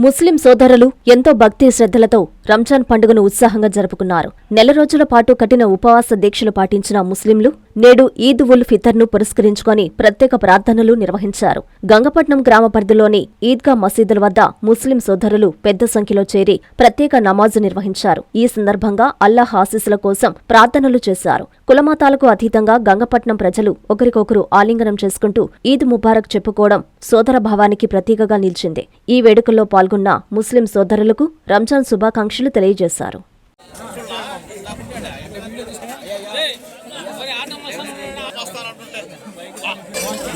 ముస్లిం సోదరులు ఎంతో భక్తి శ్రద్ధలతో రంజాన్ పండుగను ఉత్సాహంగా జరుపుకున్నారు. నెల రోజుల పాటు కఠిన ఉపవాస దీక్షలు పాటించిన ముస్లింలు నేడు ఈద్ ఉల్ ఫితర్ను పురస్కరించుకొని ప్రత్యేక ప్రార్థనలు నిర్వహించారు. గంగపట్నం గ్రామ పరిధిలోని ఈద్గా మసీదుల వద్ద ముస్లిం సోదరులు పెద్ద సంఖ్యలో చేరి ప్రత్యేక నమాజు నిర్వహించారు. ఈ సందర్భంగా అల్లాహ్ ఆశీస్సుల కోసం ప్రార్థనలు చేశారు. కులమతాలకు అతీతంగా గంగపట్నం ప్రజలు ఒకరికొకరు ఆలింగనం చేసుకుంటూ ఈద్ ముబారక్ చెప్పుకోవడం సోదర భావానికి ప్రతీకగా నిలిచింది. ఈ వేడుకల్లో పాల్గొన్న ముస్లిం సోదరులకు రంజాన్ శుభాకాంక్షలు తెలియజేశారు.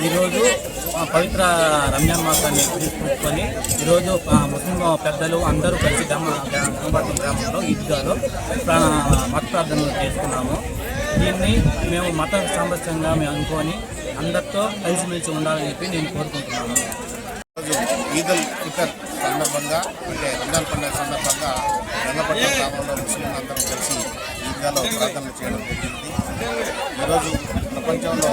ఈరోజు పవిత్ర రంజాన్ మాసాన్ని పురస్కరించుకొని ఈరోజు ముస్లిం పెద్దలు అందరూ కలిసి గంగపట్నం గ్రామంలో ఈద్గాలో మత ప్రార్థనలు చేసుకున్నాము. దీన్ని మేము మత సామరస్యంగా మేము అనుకొని అందరితో కలిసిమెలిసి ఉండాలని చెప్పి నేను కోరుకుంటున్నాను. ఈద్ ఉల్ ఫితర్ సందర్భంగా అంటే రంజాన్ పండుగ సందర్భంగా గంగపట్నం గ్రామంలో ముస్లింలందరూ కలిసి ఈద్గాలో ప్రార్థనలు చేయడం జరిగింది. ఈరోజు ప్రపంచంలో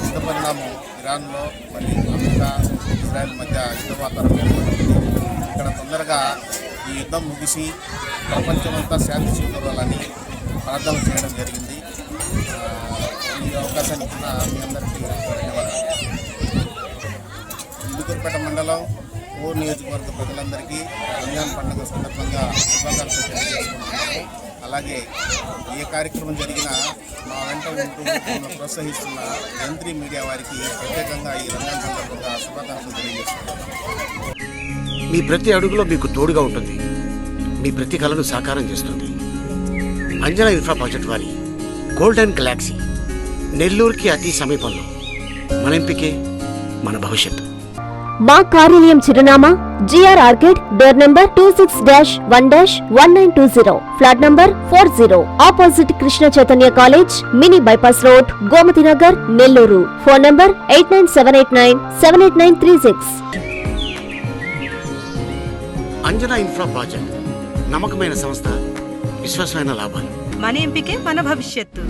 యుద్ధ పరిణామం ఇరాన్లో మరియు అమెరికా ఇజ్రాయెల్ మధ్య యుద్ధ వాతావరణం ఇక్కడ తొందరగా ఈ యుద్ధం ముగిసి ప్రపంచమంతా శాంతి చేకూరాలని ప్రార్థనలు చేయడం జరిగింది. ఈ అవకాశాన్ని ఇచ్చిన మీ అందరికీ ధన్యవాదాలు. ఇందుకూరుపేట మండలం ఓ నియోజకవర్గ ప్రజలందరికీ రంజాన్ పండుగ సందర్భంగా శుభాకాంక్షలు తెలియజేసుకుంటున్నాము. అలాగే ఏ కార్యక్రమం జరిగినా మా వెంట ఉంటూ ప్రోత్సహిస్తున్న M3 మీడియా వారికి ప్రత్యేకంగా ఈ రంజాన్ సందర్భంగా శుభాకాంక్షలు తెలియజేస్తున్నాము. మీ ప్రతి అడుగులో మీకు తోడుగా ఉంటుంది. మీ ప్రతి కలను సాకారం చేస్తుంది. అంజనా ఇన్ఫ్రా ప్రాజెక్ట్ వారి గోల్డెన్ గెలాక్సీ నెల్లూరుకి అతి సమీపంలో. మన ఎంపికే మన భవిష్యత్తు. మా కార్యాలయం చిరునామా GR orchid, door number 26-1-1920, flat number 40, opposite Krishna Chaitanya college, mini bypass road, Gomathi Nagar, Nellore. Phone number 8978978936. Anjana infra project నమ్మకమైన సంస్థ, విశ్వాసమైన లాభాలు. మన ఎంపికే మన భవిష్యత్తు.